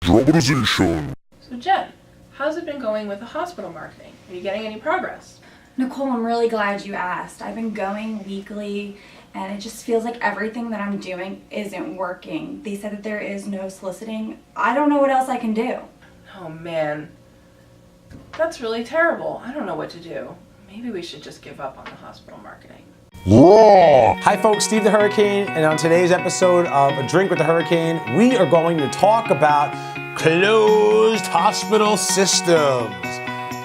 Dramatizations. So Jen, how's it been going with the hospital marketing? Are you getting any progress? Nicole, I'm really glad you asked. I've been going weekly and it just feels like everything that I'm doing isn't working. They said that there is no soliciting. I don't know what else I can do. Oh man, that's really terrible. I don't know what to do. Maybe we should just give up on the hospital marketing. Raw. Hi folks, Steve the Hurricane, and on today's episode of A Drink with the Hurricane, we are going to talk about closed hospital systems.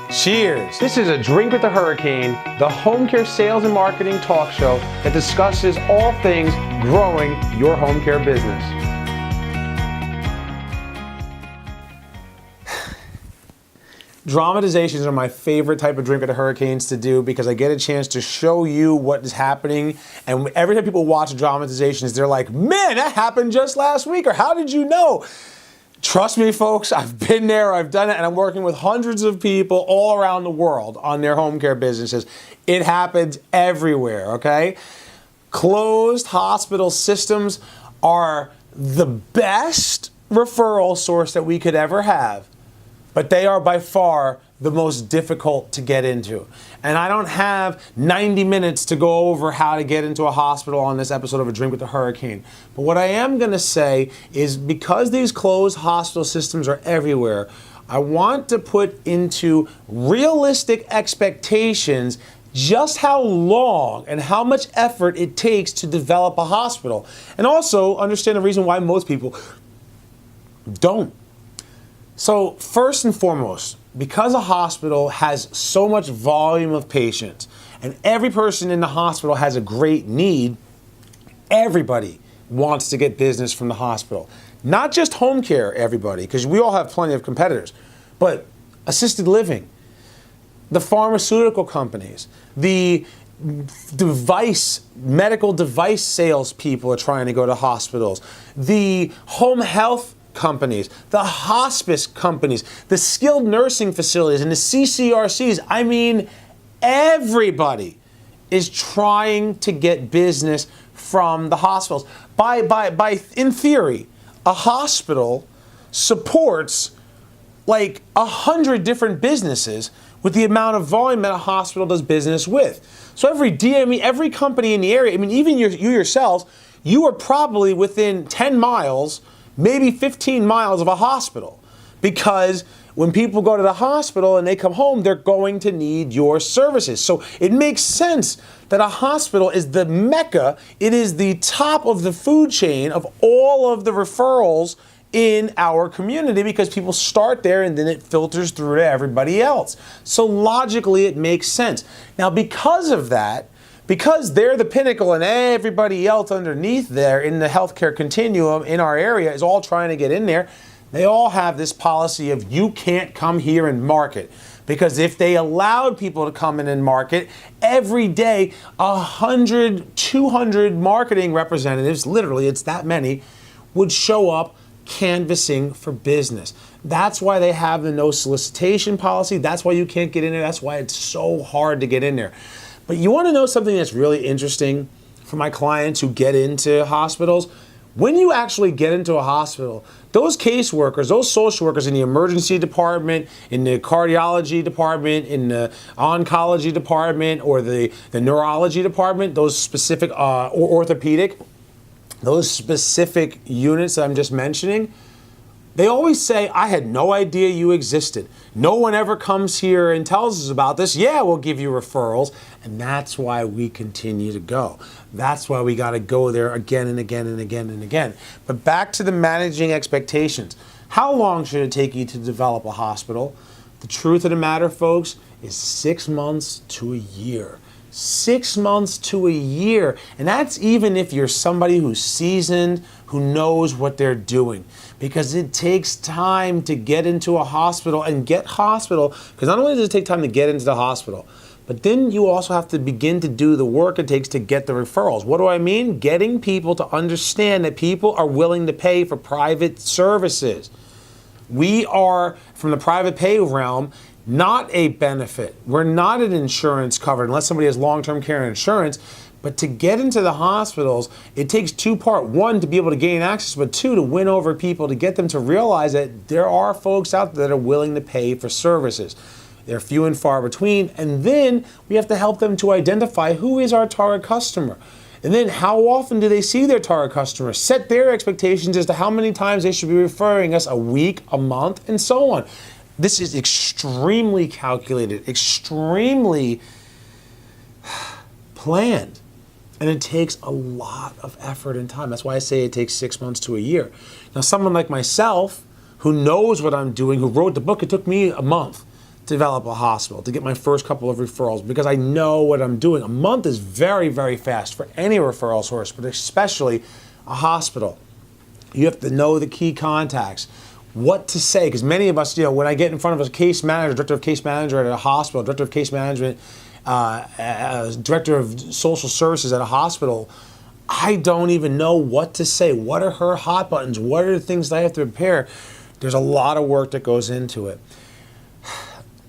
Cheers. This is A Drink with the Hurricane, the home care sales and marketing talk show that discusses all things growing your home care business. Dramatizations are my favorite type of Drink with the Hurricanes to do because I get a chance to show you what is happening. And every time people watch dramatizations, they're like, man, that happened just last week, or how did you know? Trust me, folks, I've been there, I've done it, and I'm working with hundreds of people all around the world on their home care businesses. It happens everywhere, okay? Closed hospital systems are the best referral source that we could ever have, but they are by far the most difficult to get into. And I don't have 90 minutes to go over how to get into a hospital on this episode of A Drink with the Hurricane. But what I am gonna say is because these closed hospital systems are everywhere, I want to put into realistic expectations just how long and how much effort it takes to develop a hospital. And also understand the reason why most people don't. So first and foremost, because a hospital has so much volume of patients and every person in the hospital has a great need, everybody wants to get business from the hospital. Not just home care, everybody, because we all have plenty of competitors, but assisted living, the pharmaceutical companies, the medical device salespeople are trying to go to hospitals, the home health companies, the hospice companies, the skilled nursing facilities, and the CCRCs. I mean, everybody is trying to get business from the hospitals. In theory, a hospital supports like 100 different businesses with the amount of volume that a hospital does business with. So every DME, every company in the area, I mean, even you yourselves, you are probably within 10 miles, maybe 15 miles of a hospital, because when people go to the hospital and they come home, they're going to need your services. So it makes sense that a hospital is the mecca. It is the top of the food chain of all of the referrals in our community because people start there and then it filters through to everybody else. So logically, it makes sense. Now, because of that, because they're the pinnacle and everybody else underneath there in the healthcare continuum in our area is all trying to get in there, they all have this policy of you can't come here and market. Because if they allowed people to come in and market, every day 100, 200 marketing representatives, literally it's that many, would show up canvassing for business. That's why they have the no solicitation policy. That's why you can't get in there. That's why it's so hard to get in there. But you want to know something that's really interesting for my clients who get into hospitals? When you actually get into a hospital, those caseworkers, those social workers in the emergency department, in the cardiology department, in the oncology department, or the neurology department, those specific, or orthopedic, those specific units that I'm just mentioning, they always say, I had no idea you existed. No one ever comes here and tells us about this. Yeah, we'll give you referrals. And that's why we continue to go. That's why we got to go there again and again and again and again. But back to the managing expectations. How long should it take you to develop a hospital? The truth of the matter, folks, is 6 months to a year. 6 months to a year. And that's even if you're somebody who's seasoned, who knows what they're doing. Because it takes time to get into a hospital and get hospital. Because not only does it take time to get into the hospital, but then you also have to begin to do the work it takes to get the referrals. What do I mean? Getting people to understand that people are willing to pay for private services. We are, from the private pay realm, not a benefit. We're not an insurance covered unless somebody has long-term care insurance. But to get into the hospitals, it takes two parts. One, to be able to gain access, but two, to win over people, to get them to realize that there are folks out there that are willing to pay for services. They're few and far between. And then we have to help them to identify who is our target customer. And then how often do they see their target customer? Set their expectations as to how many times they should be referring us a week, a month, and so on. This is extremely calculated, extremely planned. And it takes a lot of effort and time. That's why I say it takes 6 months to a year. Now, someone like myself, who knows what I'm doing, who wrote the book, it took me a month to develop a hospital, to get my first couple of referrals, because I know what I'm doing. A month is very, very fast for any referral source, but especially a hospital. You have to know the key contacts, what to say, because many of us, when I get in front of a case manager, director of case manager at a hospital, director of case management, director of social services at a hospital, I don't even know what to say. What are her hot buttons? What are the things that I have to prepare? There's a lot of work that goes into it.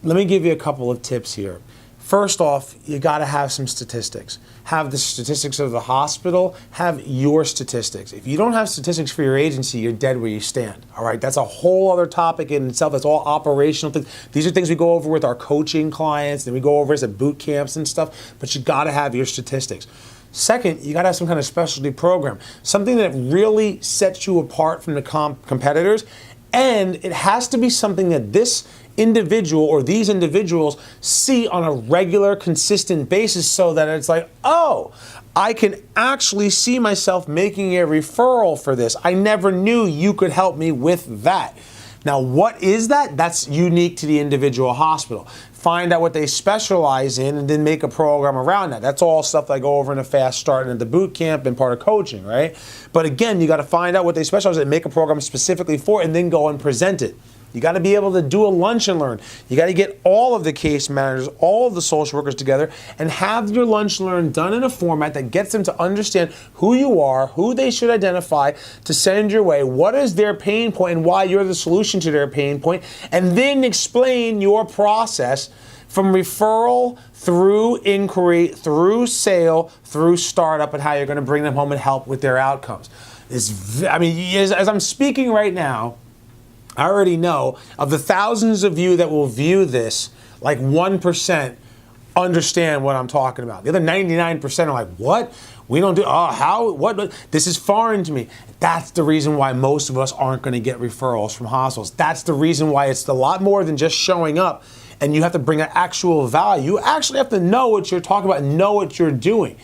Let me give you a couple of tips here. First off, you got to have some statistics. Have the statistics of the hospital, have your statistics. If you don't have statistics for your agency, you're dead where you stand, all right? That's a whole other topic in itself. That's all operational things. These are things we go over with our coaching clients, and we go over at boot camps and stuff, but you got to have your statistics. Second, you got to have some kind of specialty program, something that really sets you apart from the competitors, and it has to be something that this individual or these individuals see on a regular, consistent basis, so that it's like, oh, I can actually see myself making a referral for this. I never knew you could help me with that. Now, what is that? That's unique to the individual hospital. Find out what they specialize in and then make a program around that. That's all stuff that I go over in a fast start and at the boot camp and part of coaching, right? But again, you got to find out what they specialize in and make a program specifically for it, and then go and present it. You got to be able to do a lunch and learn. You got to get all of the case managers, all of the social workers together, and have your lunch and learn done in a format that gets them to understand who you are, who they should identify to send your way, what is their pain point and why you're the solution to their pain point, and then explain your process from referral through inquiry, through sale, through startup, and how you're going to bring them home and help with their outcomes. As I'm speaking right now, I already know of the thousands of you that will view this, like 1% understand what I'm talking about. The other 99% are like, what? We don't do, how, what? This is foreign to me. That's the reason why most of us aren't going to get referrals from hospitals. That's the reason why it's a lot more than just showing up, and you have to bring an actual value. You actually have to know what you're talking about and know what you're doing.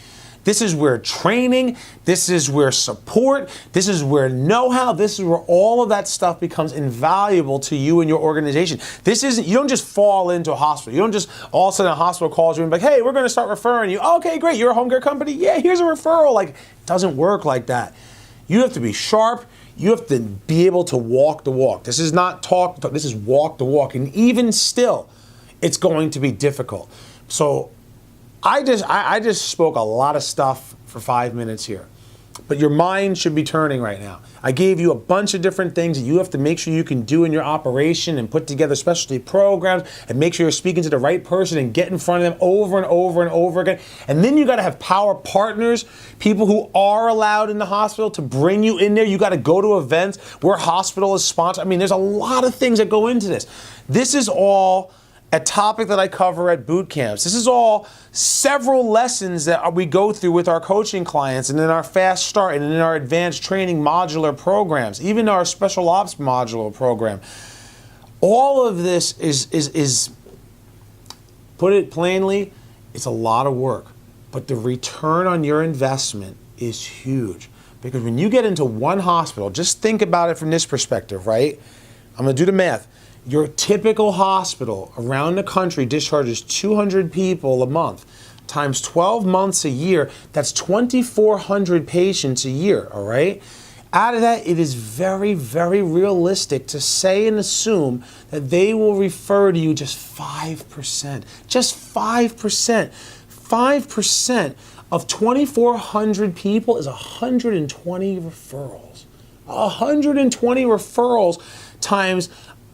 This is where training, this is where support, this is where know-how, this is where all of that stuff becomes invaluable to you and your organization. This isn't, you don't just fall into a hospital. You don't just all of a sudden a hospital calls you and be like, hey, we're going to start referring you. Okay, great, you're a home care company? Yeah, here's a referral. Like, it doesn't work like that. You have to be sharp. You have to be able to walk the walk. This is not talk, this is walk the walk. And even still, it's going to be difficult. So I just spoke a lot of stuff for 5 minutes here, but your mind should be turning right now. I gave you a bunch of different things that you have to make sure you can do in your operation and put together specialty programs and make sure you're speaking to the right person and get in front of them over and over and over again. And then you got to have power partners, people who are allowed in the hospital to bring you in there. You got to go to events where hospital is sponsored. I mean, there's a lot of things that go into this. This is all a topic that I cover at boot camps. This is all several lessons that we go through with our coaching clients and in our fast start and in our advanced training modular programs, even our special ops modular program. All of this is put it plainly, it's a lot of work, but the return on your investment is huge. Because when you get into one hospital, just think about it from this perspective, right? I'm gonna do the math. Your typical hospital around the country discharges 200 people a month. Times 12 months a year, that's 2,400 patients a year, all right? Out of that, it is very, very realistic to say and assume that they will refer to you just 5%. Just 5%. 5% of 2,400 people is 120 referrals. 120 referrals times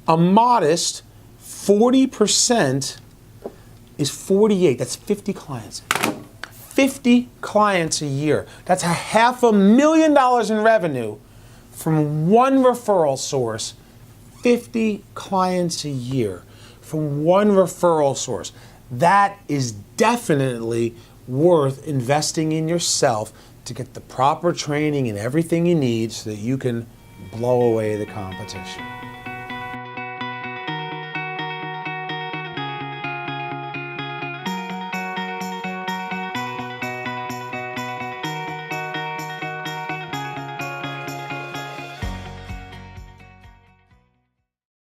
a modest 40% is 48. That's 50 clients. 50 clients a year. That's $500,000 in revenue from one referral source. 50 clients a year from one referral source. That is definitely worth investing in yourself to get the proper training and everything you need so that you can blow away the competition.